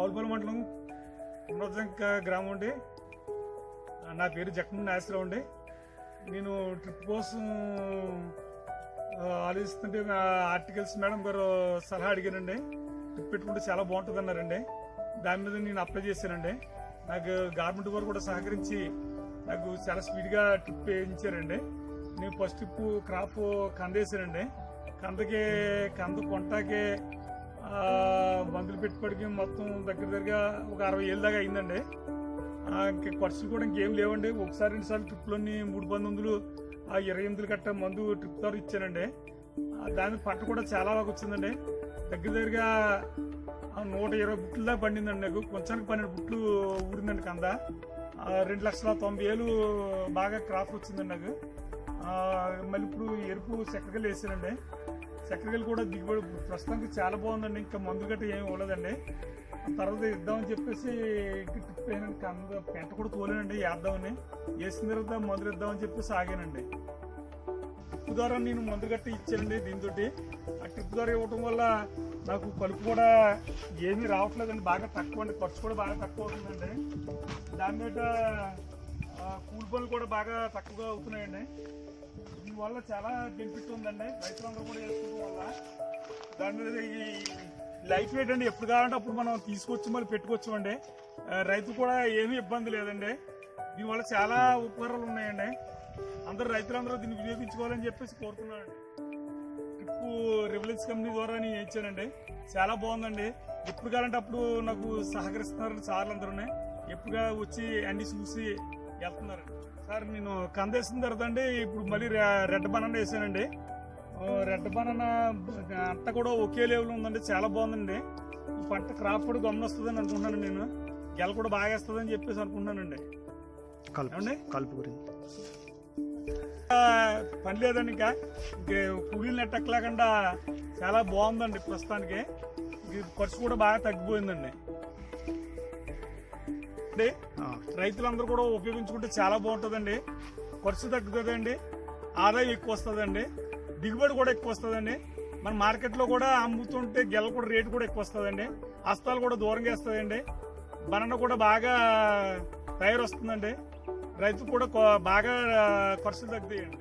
రావులపల్లి మండలం ఉన్నతంక గ్రామం అండి. నా పేరు జక్మన్ నాగేశ్వరరావు అండి. నేను ట్రిప్ కోసం ఆలోచిస్తుంటే ఆర్టికల్స్ మేడం గారు సలహా అడిగానండి. ట్రిప్ పెట్టుకుంటే చాలా బాగుంటుంది అన్నారండి. దాని మీద నేను అప్లై చేశానండి. నాకు గవర్నమెంట్ వారు కూడా సహకరించి నాకు చాలా స్పీడ్గా ట్రిప్ వేయించారండి. నేను ఫస్ట్ ట్రిప్ క్రాప్ కంద వేసానండి. కంద కొంటాకే మందులు పెట్టుబడికి మొత్తం దగ్గరగా ఒక 60,000 దాకా అయిందండి. ఇంకా ఖర్చులు కూడా ఇంకేం లేవండి. ఒకసారి 2 సార్లు ట్రిప్లోని 3 పందులు 28 గట్ట మందు ట్రిప్ ద్వారా ఇచ్చానండి. దాని పంట కూడా చాలా బాగా వచ్చిందండి. దగ్గరగా 120 బుట్లు దాకా పండిందండి. నాకు కొంచెంకి 12 బుట్లు ఊరిందండి కంద. 2,90,000 బాగా క్రాప్ వచ్చిందండి నాకు. మళ్ళీ ఇప్పుడు ఎరుపు చక్కెరకాయలు వేసానండి. చక్కెరకాయలు కూడా దిగుబడి ప్రస్తుతానికి చాలా బాగుందండి. ఇంకా మందు గట్ట ఏమి ఇవ్వలేదండి. తర్వాత ఇద్దామని చెప్పేసి ట్రిప్ అయినండి. కంద పెంట కూడా తోలేనండి వేద్దామని. వేసిన తర్వాత మందులు ఇద్దామని చెప్పేసి ఆగానండి. ట్రిప్ ద్వారా నేను మందు గట్టి ఇచ్చానండి. దీంతో ఆ ట్రిప్ ద్వారా ఇవ్వటం వల్ల నాకు కలుపు కూడా ఏమీ రావట్లేదండి. బాగా తక్కువ అండి. ఖర్చు కూడా బాగా తక్కువ అవుతుందండి. దాని మీద కూలి పనులు కూడా బాగా తక్కువగా అవుతున్నాయండి. దీనివల్ల చాలా బెనిఫిట్ ఉందండి. రైతులందరూ కూడా వేసుకోవడం వల్ల దాని మీద ఈ లైఫ్ వెయిట్ అండి. ఎప్పుడు కావాలంటే అప్పుడు మనం తీసుకొచ్చి మళ్ళీ పెట్టుకోవచ్చు అండి. రైతు కూడా ఏమీ ఇబ్బంది లేదండి. దీనివల్ల చాలా ఉపకారాలు ఉన్నాయండి. రైతులందరూ దీన్ని వినియోగించుకోవాలని చెప్పేసి కోరుతున్నానండి. ట్రిప్ రిలయన్స్ కంపెనీ ద్వారా నేను ఇచ్చానండి. చాలా బాగుందండి. ఎప్పుడు కావాలంటే అప్పుడు నాకు సహకరిస్తున్నారండి సార్లు అందరూ. ఎప్పుడుగా వచ్చి అన్ని చూసి వెళ్తున్నారండి. సార్ నేను కంద వేసిన తర్వాత అండి ఇప్పుడు మళ్ళీ రెడ్ బనానా వేసానండి. రెడ్ బనానా అంతా కూడా ఒకే లెవెల్ ఉందండి. చాలా బాగుందండి. ఈ పంట క్రాప్ కూడా గమనం వస్తుందని అనుకుంటున్నాను. నేను గెల కూడా బాగా వేస్తుందని చెప్పేసి అనుకుంటున్నానండి. కలుపు గురించి పని లేదండి. ఇంకా కూలీలు నెట్టలేకుండా చాలా బాగుందండి. ప్రస్తుతానికి ఖర్చు కూడా బాగా తగ్గిపోయిందండి. రైతులందరూ కూడా ఉపయోగించుకుంటే చాలా బాగుంటుందండి. ఖర్చు తగ్గుతుందండి. ఆదాయం ఎక్కువ వస్తుందండి. దిగుబడి కూడా ఎక్కువ వస్తుందండి. మన మార్కెట్లో కూడా అమ్ముతుంటే గెల కూడా రేటు కూడా ఎక్కువ వస్తుందండి. హస్తాలు కూడా దూరంగా వేస్తుందండి. బనానా కూడా బాగా తయారు వస్తుందండి. రైతు కూడా బాగా ఖర్చులు తగ్గుతాయండి.